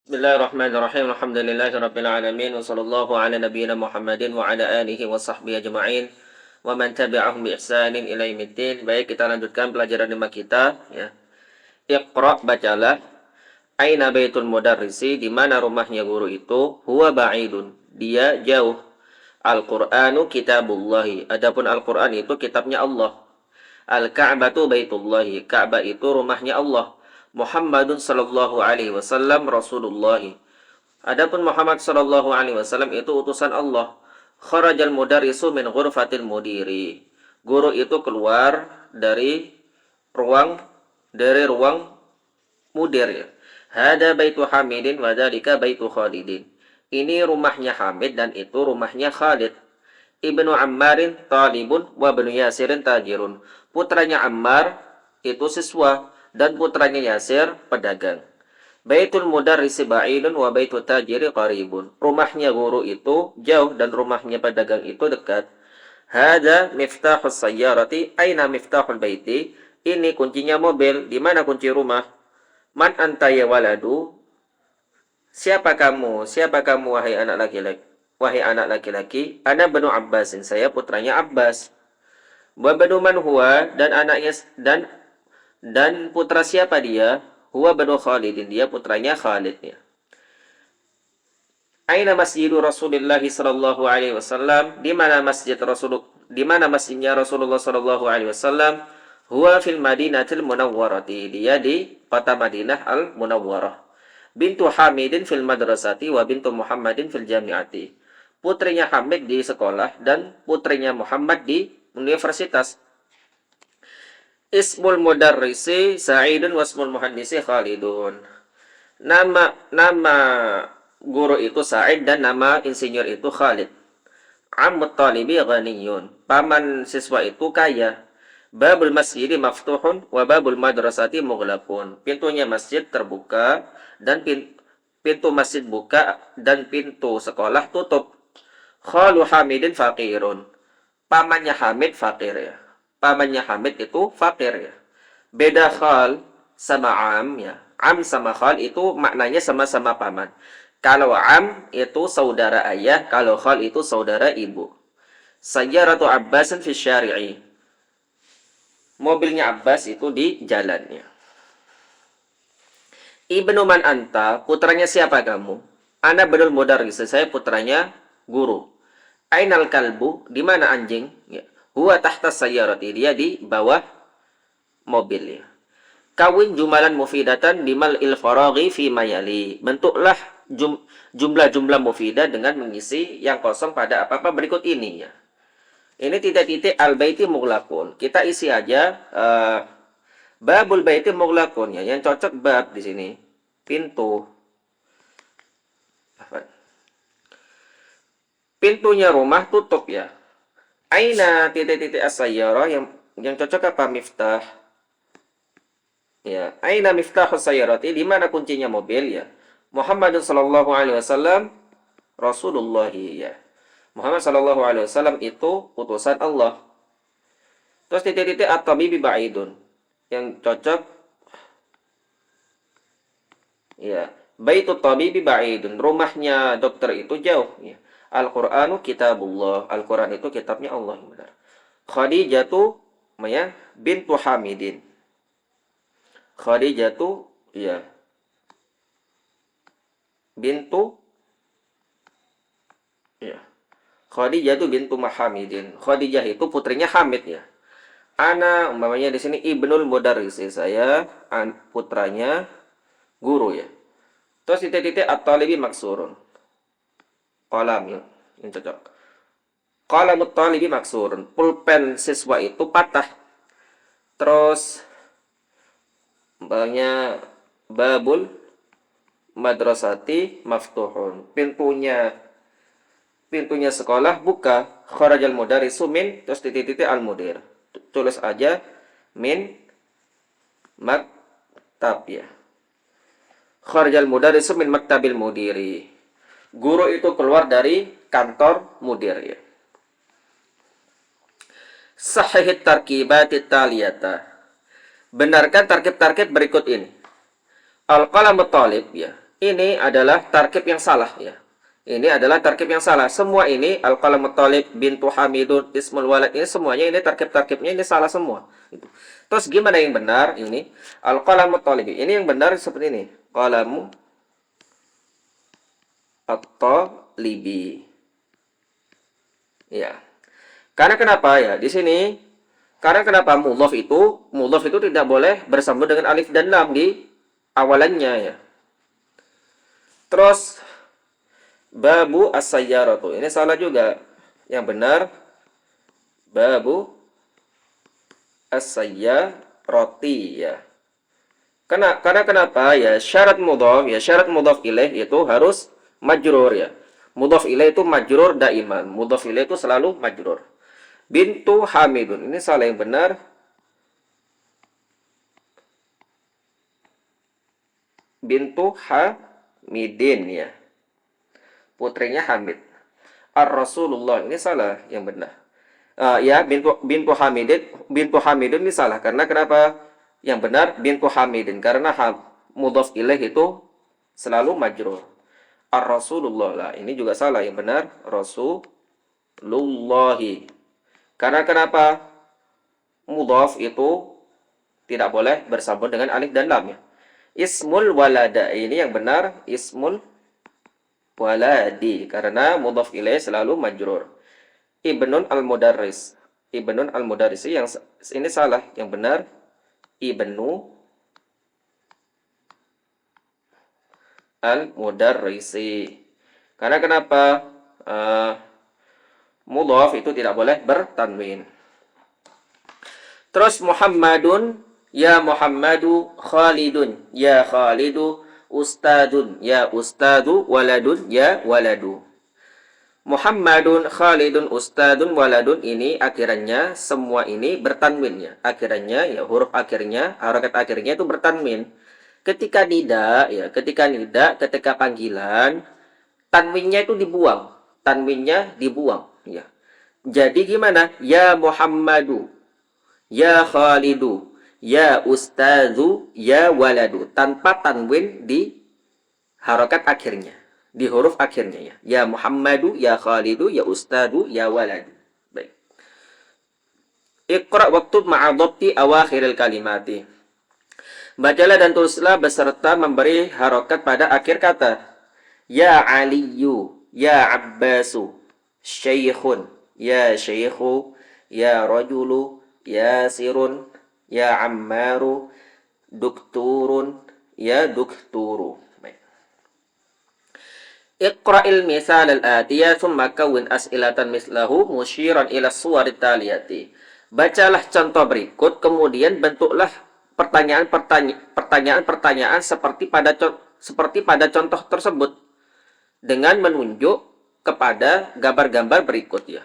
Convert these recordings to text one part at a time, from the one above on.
Bismillahirrahmanirrahim. Alhamdulillahirabbil alamin wa sallallahu ala nabiyyina Muhammadin wa ala alihi wa sahbihi ajma'in wa man tabi'ahum bi ihsanin ila yaumiddin. Baik, kita lanjutkan pelajaran 5 kita ya. Iqra, bacalah. Aina baitul mudarrisi, di mana rumahnya guru itu? Huwa ba'idun, dia jauh. Al-Qur'anu kitabullahi, adapun Al-Qur'an itu kitabnya Allah. Al-Ka'batu baitullahi, Ka'bah itu rumahnya Allah. Muhammadun sallallahu alaihi wasallam Rasulullah. Adapun Muhammad sallallahu alaihi wasallam itu utusan Allah. Kharajal mudarrisu min ghurfatil mudiri. Guru itu keluar ruang dari ruang mudir ya. Hada baitu Hamidin wa dzalika baitu Khalidin. Ini rumahnya Hamid dan itu rumahnya Khalid. Ibnu Ammarin talibun wa ibnu Yasirin tajirun. Putranya Ammar itu siswa dan putranya Yasir pedagang. Baitul mudarrisi ba'idun wa baitul tajiri qaribun. Rumahnya guru itu jauh dan rumahnya pedagang itu dekat. Hada miftahus sayyarati, aina miftahul baiti? Ini kuncinya mobil, di mana kunci rumah? Man anta ya waladu? Siapa kamu? Siapa kamu wahai anak laki-laki? Wahai anak laki-laki, ana banu Abbasin, saya putranya Abbas. Wa banu man huwa, dan anaknya dan putra siapa dia? Huwa banu Khalidin, dia putranya Khalid ya. Aina masjidu Rasulullah sallallahu alaihi wasallam? Di mana masjidnya Rasulullah sallallahu alaihi wasallam? Huwa fil Madinatil Munawwarati, dia di kota Madinah Al Munawwarah. Bintu Hamidin fil madrasati wa bintu Muhammadin fil jami'ati. Putrinya Hamid di sekolah dan putrinya Muhammad di universitas. Ismul mudarrisi Sa'idun wasmul muhandisi Khalidun. Nama guru itu Sa'id dan nama insinyur itu Khalid. Ammut talibi ghaniyun. Paman siswa itu kaya. Babul masjidi maftuhun wa babul madrasati mughlaqun. Pintunya masjid terbuka dan pintu masjid buka dan pintu sekolah tutup. Khalu Hamidin faqirun. Pamannya Hamid fakir ya. Pamannya Hamid itu fakir ya. Beda khal sama am ya. Am sama khal itu maknanya sama-sama paman. Kalau am itu saudara ayah, kalau khal itu saudara ibu. Sayyaratu Abbasin fi syari'i. Mobilnya Abbas itu di jalannya. Ibnu man anta, putranya siapa kamu? Ana benul mudarris, saya putranya guru. Ainal kalbu, di mana anjing? Ya. Huwa tahta sayyarati, dia di bawah mobil ya. Kawin jumalan mufidatan bimal il faraghi fi mayali. Bentuklah jumlah-jumlah mufidah dengan mengisi yang kosong pada apa-apa berikut ini ya. Ini titik-titik al-baiti mughlaqun. Kita isi aja babul baiti mughlaqun ya. Yang cocok bab di sini. Pintu. Pintunya rumah tutup ya. Aina titik-titik as-sayyarah, yang cocok apa? Miftah. Ya, aina miftahus sayyarati, di mana kuncinya mobil ya. Muhammadun sallallahu alaihi wasallam Rasulullah ya. Muhammad sallallahu alaihi wasallam itu utusan Allah. Terus titik-titik at-tabibi ba'idun. Yang cocok ya, baitut tabibi ba'idun. Rumahnya dokter itu jauh ya. Al-Qur'anu kitabullah. Al-Qur'an itu kitabnya Allah, benar. Khadijatu ya bintu Hamidin. Khadijatu ya bintu ya Khadijatu bintu Muhammadin. Khadijah itu putrinya Hamid ya. Ana umpamanya di sini ibnul mudarris, saya putranya guru ya. Terus titik-titik at-talibi maksurun. Qalam ya, yang cocok. Qalamut talibi maksurun. Pulpen siswa itu patah. Terus umpamanya babul madrasati maftuhun. Pintunya sekolah buka. Kharajal mudarrisu min, terus titik-titik al-mudir. Tulis aja min maktab ya. Kharajal mudarrisu min maktabil mudiri. Guru itu keluar dari kantor mudir ya. Sahihit tarkibatit taliyata. Benarkan tarkib-tarkib berikut ini. Al-qalamut talib ya. ini adalah tarkib yang salah ya. Ini adalah tarkib yang salah. Semua ini al-qalamut talib, bintu hamidun, ismul walad, ini semuanya ini tarkib-tarkibnya ini salah semua. Terus gimana yang benar? Ini al-qalamut talib. Ini yang benar seperti ini. Qalamu at-talibi. Ya. Karena kenapa ya? Di sini karena kenapa mudhaf itu tidak boleh bersambung dengan alif dan lam di awalannya ya. Terus babu as-sayyaratu. Ini salah juga. Yang benar babu as-sayyarati ya. Karena kenapa ya? Syarat mudhaf ilaih itu harus majrur ya. Mudhaf ilaih itu majrur daiman. Mudhaf ilaih itu selalu majrur. Bintu hamidun. Ini salah, yang benar bintu hamidin ya. Putrinya Hamid. Ar-Rasulullah, ini salah, yang benar. Ya, bintu Hamidin ini salah. Karena kenapa? Yang benar bintu Hamidin, karena mudhaf ilaih itu selalu majrur. Ar-Rasulullah lah, ini juga salah, yang benar Rasulullahi. Karena kenapa? Mudhaf itu tidak boleh bersambung dengan alif dan lam ya. Ismul walada, ini yang benar ismul waladi, karena mudhaf ilaih selalu majrur. Ibnun al-mudarris. Ibnun al-mudarris yang ini salah, yang benar ibnu al-mudarrisi. Karena kenapa? Mudhaf itu tidak boleh bertanwin. Terus Muhammadun, ya Muhammadu, Khalidun, ya Khalidu, Ustadun, ya Ustadu, Waladun, ya Waladu. Muhammadun, Khalidun, Ustadun, Waladun, ini akhirannya semua ini bertanwin ya. Akhirannya ya, huruf akhirnya, harakat akhirnya itu bertanwin. Ketika nida ya, ketika panggilan, tanwinnya itu dibuang. Tanwinnya dibuang ya. Jadi gimana? Ya Muhammadu, ya Khalidu, ya Ustadzu, ya Waladu, tanpa tanwin di harokat akhirnya, di huruf akhirnya ya. Ya Muhammadu, ya Khalidu, ya Ustadzu, ya Waladu. Baik. Iqra waktub ma'adhabti awakhiril kalimati. Bacalah dan tulislah beserta memberi harokat pada akhir kata. Ya Aliyu, ya Abbasu, Syekhun, ya Syekhu, ya Rajulu, ya Sirun, ya Ammaru, Dukturun, ya Dukturu. Iqra'il misal al-atiyah thumma kawwin as'ilatan mislahu musyiran ila suwarit taliyati. Bacalah contoh berikut, kemudian bentuklah pertanyaan-pertanyaan seperti pada contoh tersebut dengan menunjuk kepada gambar-gambar berikut ya.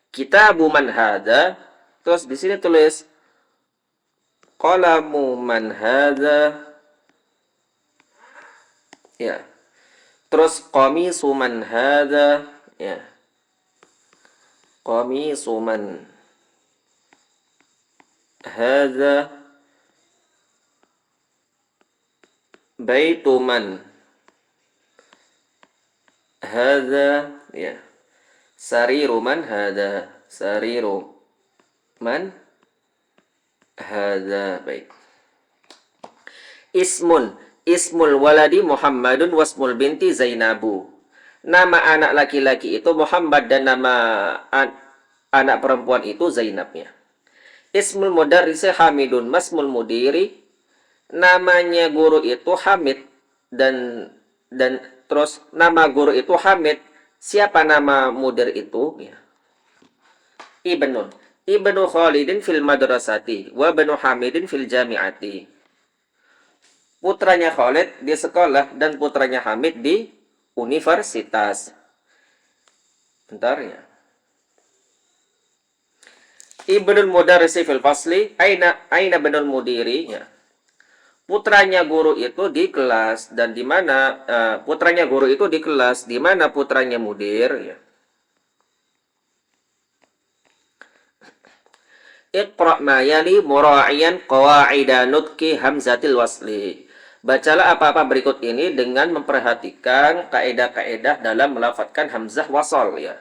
Kitabu man hadza, terus di sini tulis qalamu man hadza ya. Terus qamisu man hadza ya. Qamisu man hadza, baitu man hadza ya. Sariru man hadza, sariru man hadza. Baik. Ismul waladi Muhammadun wasmul binti Zainabu. Nama anak laki-laki itu Muhammad dan nama anak perempuan itu Zainabnya. Ismul mudarrisi Hamidun, masmul mudiri, namanya guru itu Hamid, dan terus nama guru itu Hamid. Siapa nama mudir itu? Ya. Ibnu Khalidin fil madrasati wa ibnu Hamidin fil jami'ati. Putranya Khalid di sekolah dan putranya Hamid di universitas. Bentar ya. Ibnul mudarrisi fil fasli, aina ibnul mudiri ya. Putranya guru itu di kelas, dan di mana putranya guru itu di kelas, di mana putranya mudir ya. Iqra' ma yali mura'iyan qawaida nutqi hamzatil wasli. Bacalah apa-apa berikut ini dengan memperhatikan kaidah-kaidah dalam melafadzkan hamzah wasal ya.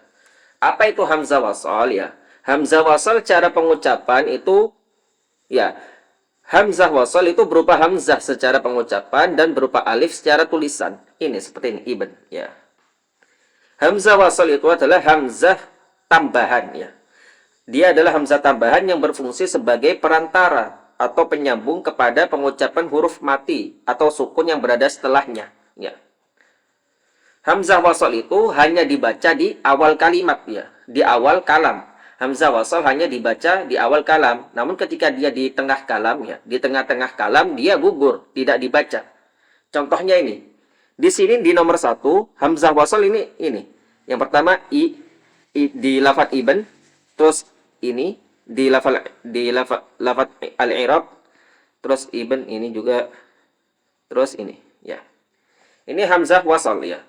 Apa itu hamzah wasal ya? Hamzah wasal cara pengucapan itu ya, hamzah wasal itu berupa hamzah secara pengucapan dan berupa alif secara tulisan. Ini seperti ini ibn ya. Hamzah wasal itu adalah hamzah tambahan ya. Dia adalah hamzah tambahan yang berfungsi sebagai perantara atau penyambung kepada pengucapan huruf mati atau sukun yang berada setelahnya ya. Hamzah wasal itu hanya dibaca di awal kalimat ya, di awal kalam. Hamzah wasal hanya dibaca di awal kalam. Namun ketika dia di tengah kalam ya, di tengah-tengah kalam dia gugur, tidak dibaca. Contohnya ini. Di sini di nomor 1, hamzah wasal ini. Yang pertama i di lafaz ibn, terus ini di lafaz al-i'rab, terus ibn ini juga, terus ini ya. Ini hamzah wasal ya.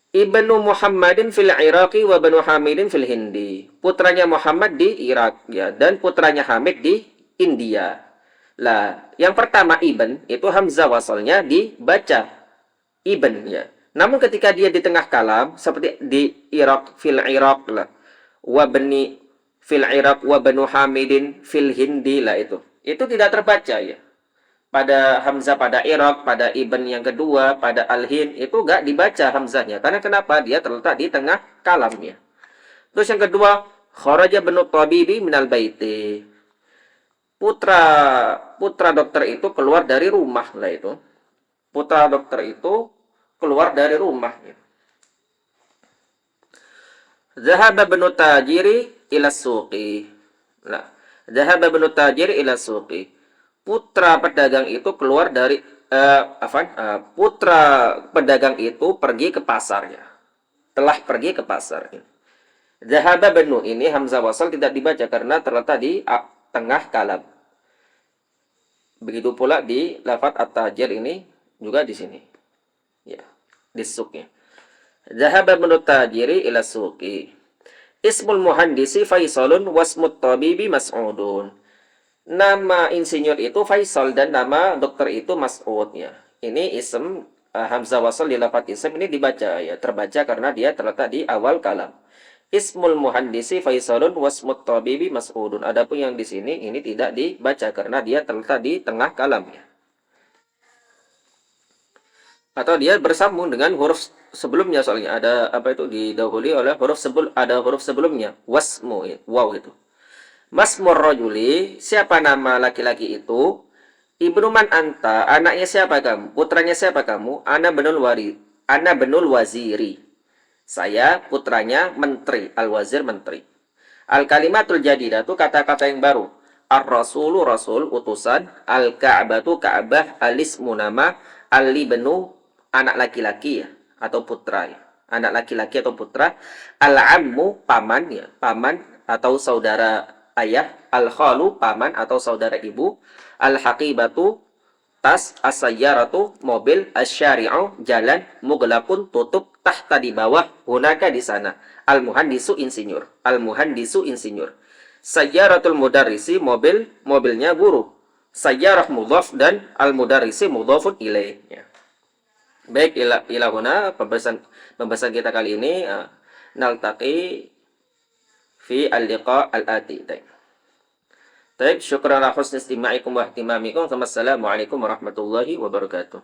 Ibnu Muhammadin fil Iraqi wa Banu Hamidin fil Hindi. Putranya Muhammad di Irak ya, dan putranya Hamid di India. Lah, yang pertama ibn itu hamzah wasalnya dibaca ibn ya. Namun ketika dia di tengah kalam seperti di Irak fil Iraq lah, wa bani fil Iraq wa Banu Hamidin fil Hindi lah itu tidak terbaca ya. Pada hamzah pada Irak, pada ibn yang kedua, pada al-hin itu gak dibaca hamzahnya. Karena kenapa? Dia terletak di tengah kalamnya. Terus yang kedua, kharaja banu tabibi minal baiti. Putra dokter itu keluar dari rumah lah itu. Putra dokter itu keluar dari rumah. Zahaba banu tajiri ila suqi. Nah, zahaba banu tajiri ila suqi. Putra pedagang itu keluar dari putra pedagang itu pergi ke pasar ya. Telah pergi ke pasar. Zahaba banu ini hamzah wasal tidak dibaca karena terletak di tengah kalam. Begitu pula di lafaz at-tajir ini juga di sini. Ya, di suqnya. Zahaba banu tajiri ila suqi. Ismul muhandisi Faisalun wasmut tabibi Mas'udun. Nama insinyur itu Faisal dan nama dokter itu Mas'ud ya. Ini ism hamzah wasal di lafaz ism ini dibaca ya, terbaca karena dia terletak di awal kalam. Ismul muhandisi Faisalun wasmut tabibi Mas'udun. Adapun yang di sini ini tidak dibaca karena dia terletak di tengah kalam ya. Atau dia bersambung dengan huruf sebelumnya, soalnya ada apa itu didahului oleh ada huruf sebelumnya, wasmu ya, waw itu. Masmur rajuli, siapa nama laki-laki itu? Ibnu man anta, anaknya siapa kamu? Putranya siapa kamu? Ana benul waziri. Saya putranya menteri, al-wazir menteri. Al-kalimatul jadidatu, kata-kata yang baru. Ar-rasulu rasul, utusan. Al-ka'batu ka'bah, al-ismu nama. Al-libnu, anak laki-laki ya, atau putra ya. Anak laki-laki atau putra. Al-ammu, paman ya, paman atau saudara ayah, al-khalu paman atau saudara ibu, al-haqibatu tas, as-sayyaratu mobil, asy-syari'u jalan, mughlaqun tutup, tahta di bawah, hunaka di sana, al-muhandisu insinyur, sayyaratul mudarrisi mobilnya guru, sayyarah mudhaf dan al-mudarrisi mudhafun ilaih ya. Baik, ilahuna pembahasan kita kali ini naltaqi fi al-liqa al-ati. Baik, syukran ala husni istima'ikum wa ihtimamikum. Wassalamualaikum warahmatullahi wabarakatuh.